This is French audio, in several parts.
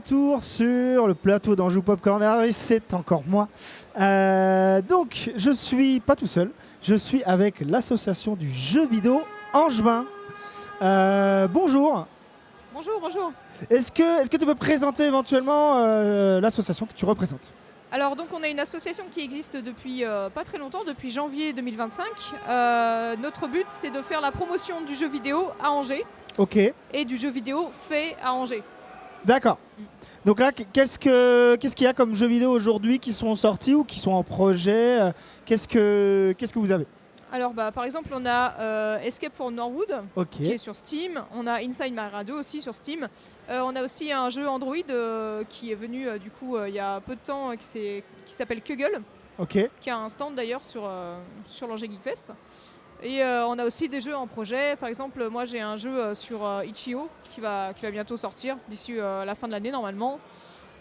retour sur le plateau d'Anjou Pop Corner et c'est encore moi. Donc, je suis pas tout seul, je suis avec l'association du jeu vidéo Angevin. Bonjour. Bonjour, bonjour. Est-ce que tu peux présenter éventuellement l'association que tu représentes? Alors donc on a une association qui existe depuis pas très longtemps, depuis janvier 2025. Notre but c'est de faire la promotion du jeu vidéo à Angers. Ok. Et du jeu vidéo fait à Angers. D'accord. Donc là, qu'est-ce qu'il y a comme jeux vidéo aujourd'hui qui sont sortis ou qui sont en projet? Qu'est-ce que vous avez? Alors par exemple on a Escape from Norwood qui est sur Steam. On a Inside My Radio aussi sur Steam. On a aussi un jeu Android qui est venu du coup il y a peu de temps qui s'appelle Kuggle. Qui a un stand d'ailleurs sur l'Angers Geek Fest. Et on a aussi des jeux en projet. Par exemple, moi j'ai un jeu sur Itch.io qui va bientôt sortir d'ici la fin de l'année normalement.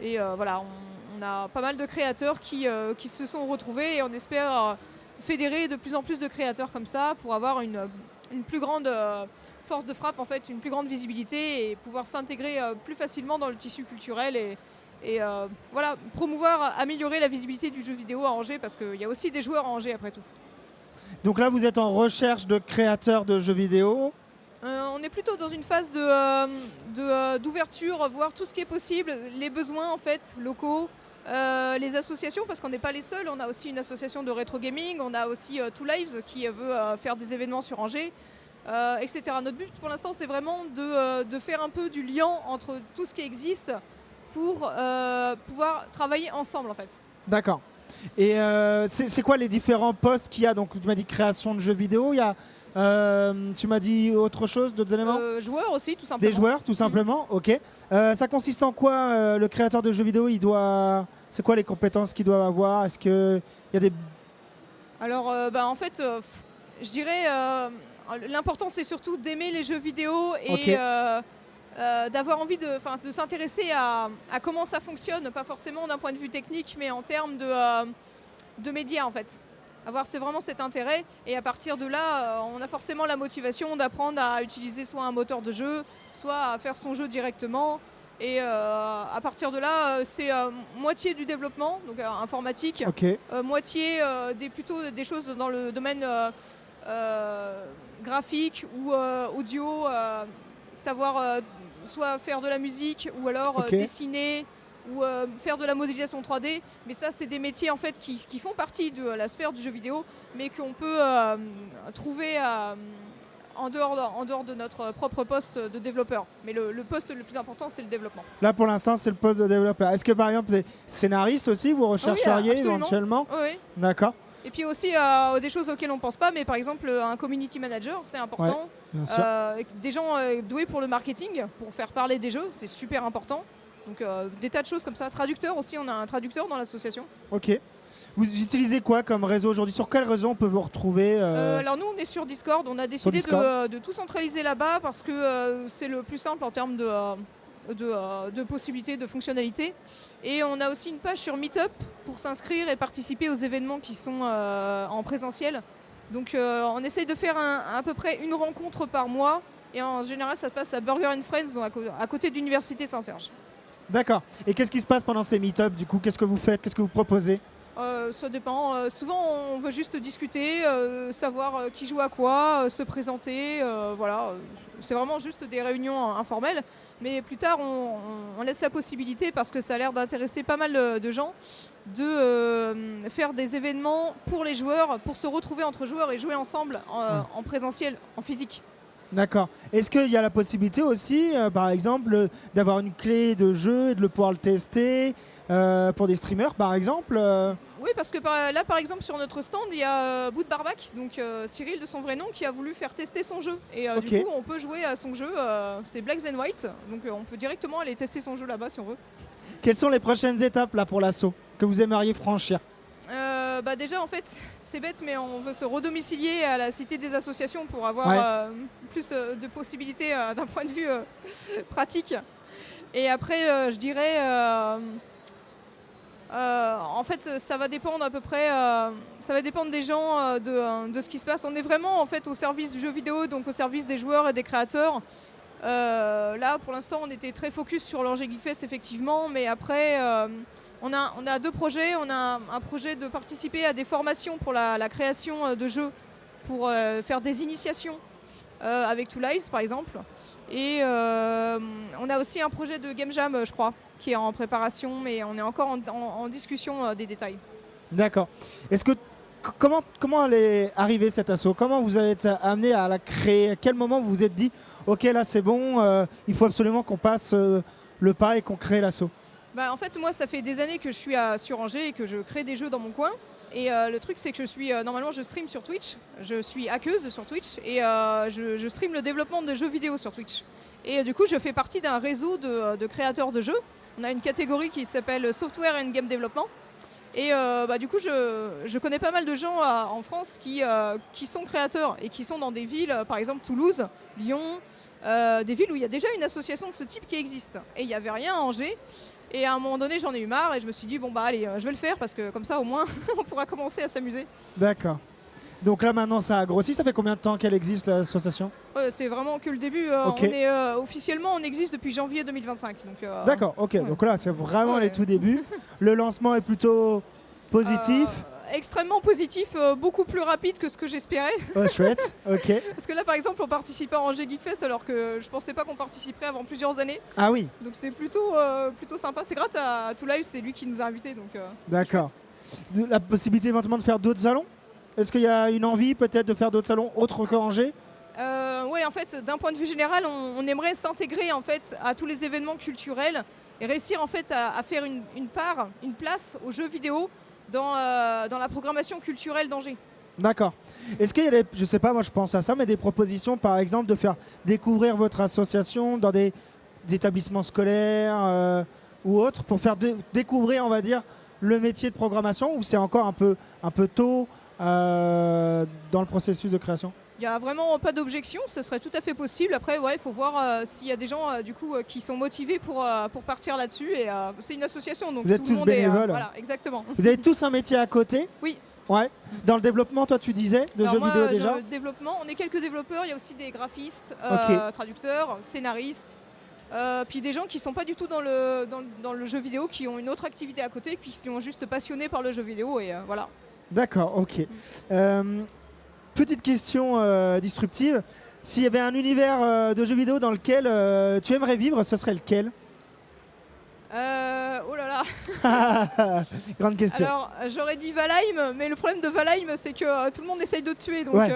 Et voilà, on a pas mal de créateurs qui se sont retrouvés et on espère fédérer de plus en plus de créateurs comme ça pour avoir une plus grande force de frappe, en fait, une plus grande visibilité et pouvoir s'intégrer plus facilement dans le tissu culturel et voilà, promouvoir, améliorer la visibilité du jeu vidéo à Angers parce qu'il y a aussi des joueurs à Angers après tout. Donc là, vous êtes en recherche de créateurs de jeux vidéo? On est plutôt dans une phase d'ouverture, voir tout ce qui est possible, les besoins en fait locaux, les associations, parce qu'on n'est pas les seuls. On a aussi une association de rétro gaming, on a aussi Two Lives qui veut faire des événements sur Angers, etc. Notre but pour l'instant c'est vraiment de faire un peu du lien entre tout ce qui existe pour pouvoir travailler ensemble en fait. D'accord. Et c'est quoi les différents postes qu'il y a? Donc tu m'as dit création de jeux vidéo, il y a, tu m'as dit autre chose, d'autres éléments? Joueurs aussi tout simplement. Des joueurs tout simplement, ok. Ça consiste en quoi le créateur de jeux vidéo? C'est quoi les compétences qu'il doit avoir? Est-ce qu'il y a des... Alors en fait, je dirais l'important c'est surtout d'aimer les jeux vidéo et d'avoir envie de s'intéresser à comment ça fonctionne, pas forcément d'un point de vue technique, mais en termes de médias en fait. C'est vraiment cet intérêt et à partir de là, on a forcément la motivation d'apprendre à utiliser soit un moteur de jeu, soit à faire son jeu directement. Et à partir de là, c'est moitié du développement, donc informatique, moitié plutôt des choses dans le domaine graphique ou audio, savoir soit faire de la musique ou alors dessiner ou faire de la modélisation 3D. Mais ça, c'est des métiers en fait qui font partie de la sphère du jeu vidéo, mais qu'on peut trouver en dehors de notre propre poste de développeur. Mais le poste le plus important, c'est le développement. Là, pour l'instant, c'est le poste de développeur. Est-ce que, par exemple, les scénaristes aussi, vous rechercheriez éventuellement? Oui. D'accord. Et puis aussi, des choses auxquelles on ne pense pas, mais par exemple, un community manager, c'est important. Ouais, bien sûr. Des gens doués pour le marketing, pour faire parler des jeux, c'est super important. Donc, des tas de choses comme ça. Traducteur aussi, on a un traducteur dans l'association. Ok. Vous utilisez quoi comme réseau aujourd'hui? Sur quel réseau on peut vous retrouver? Alors nous, on est sur Discord. On a décidé de tout centraliser là-bas parce que c'est le plus simple en termes de possibilités, de fonctionnalités. Et on a aussi une page sur Meetup pour s'inscrire et participer aux événements qui sont en présentiel. Donc on essaye de faire à peu près une rencontre par mois. Et en général, ça passe à Burger and Friends, à côté de l'Université Saint-Serge. D'accord. Et qu'est-ce qui se passe pendant ces Meetup du coup? Qu'est-ce que vous faites? Qu'est-ce que vous proposez? Ça dépend. Souvent, on veut juste discuter, savoir qui joue à quoi, se présenter. Voilà. C'est vraiment juste des réunions informelles. Mais plus tard, on laisse la possibilité, parce que ça a l'air d'intéresser pas mal de gens, de faire des événements pour les joueurs, pour se retrouver entre joueurs et jouer ensemble en présentiel, en physique. D'accord. Est-ce qu'il y a la possibilité aussi, par exemple, d'avoir une clé de jeu et de pouvoir le tester pour des streamers, par exemple? Oui, parce que là, par exemple, sur notre stand, il y a Bout de Barbac, donc Cyril de son vrai nom, qui a voulu faire tester son jeu. Et du coup, on peut jouer à son jeu, c'est Black and White, donc on peut directement aller tester son jeu là-bas si on veut. Quelles sont les prochaines étapes là pour l'assaut que vous aimeriez franchir? Déjà, en fait, c'est bête, mais on veut se redomicilier à la Cité des associations pour avoir plus de possibilités d'un point de vue pratique. Et après, je dirais... en fait, ça va dépendre à peu près, ça va dépendre des gens, de ce qui se passe. On est vraiment en fait au service du jeu vidéo, donc au service des joueurs et des créateurs. Là, pour l'instant, on était très focus sur l'Angers Geek Fest, effectivement, mais après, on a 2 projets. On a un projet de participer à des formations pour la création de jeux, pour faire des initiations avec Two Lives, par exemple. Et on a aussi un projet de Game Jam, je crois, qui est en préparation, mais on est encore en discussion des détails. D'accord. Est-ce que comment elle est arrivée cette asso? Comment vous avez été amené à la créer? À quel moment vous vous êtes dit ok, là c'est bon, il faut absolument qu'on passe le pas et qu'on crée l'asso? En fait, moi, ça fait des années que je suis sur Angers et que je crée des jeux dans mon coin. Et le truc, c'est que normalement, je stream sur Twitch. Je suis hackeuse sur Twitch et je stream le développement de jeux vidéo sur Twitch. Et du coup, je fais partie d'un réseau de créateurs de jeux. On a une catégorie qui s'appelle Software and Game Development. Et du coup, je connais pas mal de gens en France qui sont créateurs et qui sont dans des villes, par exemple Toulouse, Lyon, des villes où il y a déjà une association de ce type qui existe. Et il n'y avait rien à Angers. Et à un moment donné, j'en ai eu marre et je me suis dit, bon bah allez, je vais le faire parce que comme ça, au moins, on pourra commencer à s'amuser. D'accord. Donc là, maintenant, ça a grossi. Ça fait combien de temps qu'elle existe, l'association? C'est vraiment que le début. Okay. Officiellement, on existe depuis janvier 2025. D'accord, ok. Ouais. Donc là, c'est vraiment les tout débuts. Le lancement est plutôt positif. Extrêmement positif, beaucoup plus rapide que ce que j'espérais. Oh, chouette, ok. Parce que là, par exemple, on participait à Angers Geek Fest alors que je pensais pas qu'on participerait avant plusieurs années. Ah oui. Donc c'est plutôt sympa. C'est grâce à Two Live, c'est lui qui nous a invités. D'accord. La possibilité éventuellement de faire d'autres salons? Est-ce qu'il y a une envie peut-être de faire d'autres salons autres qu'Angers? Oui, en fait, d'un point de vue général, on aimerait s'intégrer en fait à tous les événements culturels et réussir en fait à faire une place aux jeux vidéo dans la programmation culturelle d'Angers. D'accord. Est-ce qu'il y a je sais pas, moi je pense à ça, mais des propositions par exemple de faire découvrir votre association dans des établissements scolaires ou autres pour faire découvrir, on va dire, le métier de programmation, ou c'est encore un peu tôt dans le processus de création? Il n'y a vraiment pas d'objection, ce serait tout à fait possible. Après, il faut voir s'il y a des gens du coup, qui sont motivés pour partir là-dessus. Et c'est une association, donc vous êtes tout tous le monde bénévoles. Voilà, exactement. Vous avez tous un métier à côté? Oui. Ouais. Dans le développement, toi, tu disais, de jeux vidéo déjà? Le développement, on est quelques développeurs. Il y a aussi des graphistes, traducteurs, scénaristes. Puis des gens qui ne sont pas du tout dans le jeu vidéo, qui ont une autre activité à côté, qui sont juste passionnés par le jeu vidéo. Et voilà. D'accord, ok. Petite question disruptive. S'il y avait un univers de jeux vidéo dans lequel tu aimerais vivre, ce serait lequel? Oh là là. Grande question. Alors, j'aurais dit Valheim, mais le problème de Valheim, c'est que tout le monde essaye de te tuer. Donc, ouais.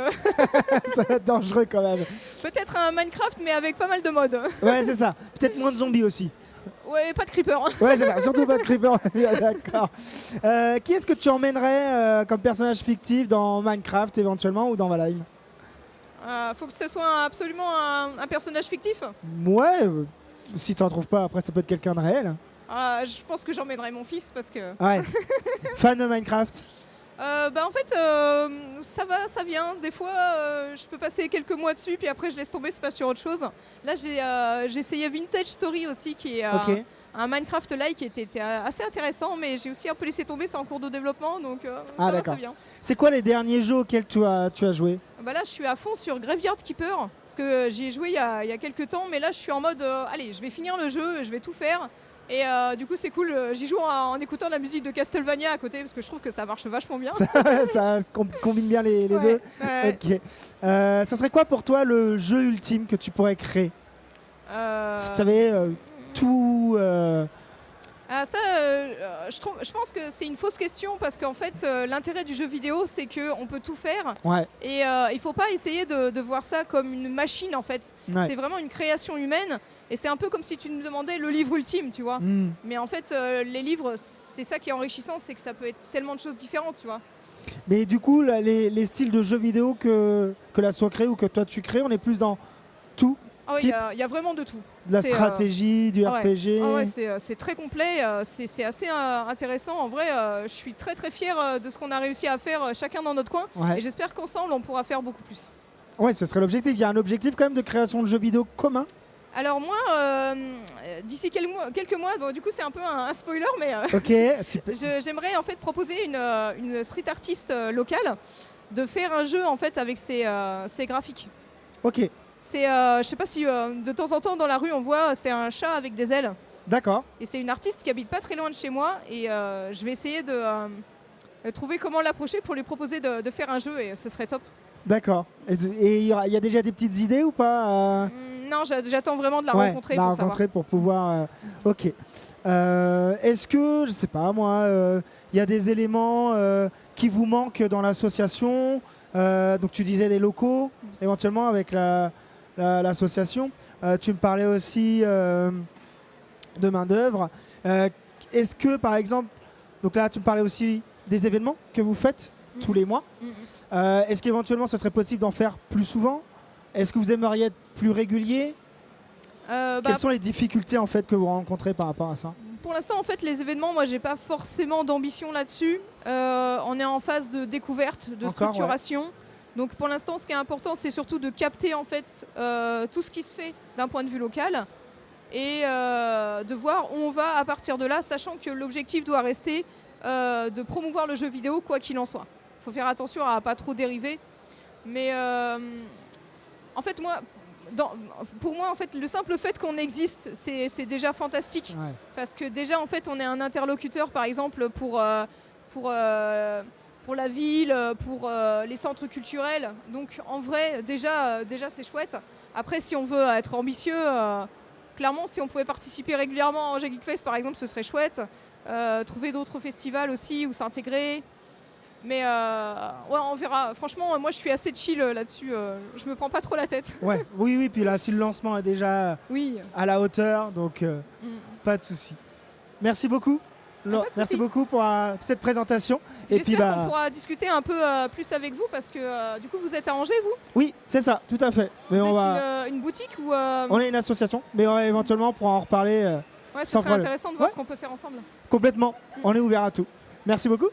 Ça va être dangereux quand même. Peut-être un Minecraft, mais avec pas mal de modes. Ouais, c'est ça. Peut-être moins de zombies aussi. Ouais, pas de creeper. Ouais, c'est ça. Surtout pas de creeper. D'accord. Qui est-ce que tu emmènerais comme personnage fictif dans Minecraft éventuellement ou dans Valheim? Faut que ce soit absolument un personnage fictif. Ouais. Si t'en trouves pas, après ça peut être quelqu'un de réel. Je pense que j'emmènerai mon fils parce que... Ouais. Fan de Minecraft? En fait, ça vient. Des fois, je peux passer quelques mois dessus, puis après je laisse tomber, je passe sur autre chose. Là, j'ai essayé Vintage Story aussi, qui est un Minecraft-like qui était assez intéressant, mais j'ai aussi un peu laissé tomber, c'est en cours de développement, donc ça vient. C'est quoi les derniers jeux auxquels tu as joué? Là, je suis à fond sur Graveyard Keeper, parce que j'y ai joué il y a quelques temps, mais là, je suis en mode, allez, je vais finir le jeu, je vais tout faire. Et du coup, c'est cool. J'y joue en écoutant de la musique de Castlevania à côté parce que je trouve que ça marche vachement bien. Ça combine bien les deux. Ouais. Ok. Ça serait quoi pour toi le jeu ultime que tu pourrais créer si tu avais tout. Je pense que c'est une fausse question parce qu'en fait, l'intérêt du jeu vidéo, c'est qu'on peut tout faire. Ouais. Et il ne faut pas essayer de voir ça comme une machine, en fait. Ouais. C'est vraiment une création humaine. Et c'est un peu comme si tu me demandais le livre ultime, tu vois. Mais en fait, les livres, c'est ça qui est enrichissant, c'est que ça peut être tellement de choses différentes, tu vois. Mais du coup, là, les styles de jeux vidéo que l'asso crée ou que toi tu crées, on est plus dans tout. Ah oui, il y a vraiment de tout. De la stratégie, du RPG. Ah ouais, c'est très complet, c'est assez intéressant. En vrai, je suis très très fière de ce qu'on a réussi à faire chacun dans notre coin. Ouais. Et j'espère qu'ensemble, on pourra faire beaucoup plus. Ouais, ce serait l'objectif. Il y a un objectif quand même de création de jeux vidéo commun. Alors moi, d'ici quelques mois, bon, du coup c'est un peu un spoiler, mais j'aimerais en fait proposer une street artiste locale de faire un jeu en fait avec ses graphiques. Ok. Je sais pas si de temps en temps dans la rue on voit, c'est un chat avec des ailes. D'accord. Et c'est une artiste qui habite pas très loin de chez moi et je vais essayer de trouver comment l'approcher pour lui proposer de faire un jeu et ce serait top. D'accord. Et il y a déjà des petites idées ou pas Non, j'attends vraiment de la rencontrer pour savoir. Pour pouvoir... Ok. Est-ce que, je sais pas moi, il y a des éléments qui vous manquent dans l'association donc tu disais des locaux, éventuellement avec l'association. Tu me parlais aussi de main d'œuvre. Est-ce que par exemple, donc là tu me parlais aussi des événements que vous faites tous les mois. Est-ce qu'éventuellement ce serait possible d'en faire plus souvent? Est-ce que vous aimeriez être plus régulier? Quelles sont les difficultés en fait que vous rencontrez par rapport à ça? Pour l'instant, en fait, les événements, moi, j'ai pas forcément d'ambition là-dessus. On est en phase de découverte, de structuration. Ouais. Donc, pour l'instant, ce qui est important, c'est surtout de capter en fait tout ce qui se fait d'un point de vue local et de voir où on va à partir de là, sachant que l'objectif doit rester de promouvoir le jeu vidéo, quoi qu'il en soit. Il faut faire attention à pas trop dériver. Mais en fait, pour moi, en fait, le simple fait qu'on existe, c'est déjà fantastique. Ouais. Parce que déjà, en fait, on est un interlocuteur, par exemple, pour la ville, pour les centres culturels. Donc, en vrai, déjà c'est chouette. Après, si on veut être ambitieux, clairement, si on pouvait participer régulièrement au Geekfest, par exemple, ce serait chouette. Trouver d'autres festivals aussi où s'intégrer. Mais ouais, on verra. Franchement, moi, je suis assez chill là-dessus. Je me prends pas trop la tête. Ouais, oui. Puis là, si le lancement est déjà à la hauteur, donc pas de souci. Merci beaucoup. Merci beaucoup pour cette présentation. J'espère qu'on pourra discuter un peu plus avec vous parce que du coup, vous êtes à Angers, vous? Oui, c'est ça, tout à fait. Mais vous êtes une boutique ou On est une association, mais éventuellement, on pourra en reparler. Ouais, ce serait intéressant de voir ce qu'on peut faire ensemble. Complètement. On est ouvert à tout. Merci beaucoup.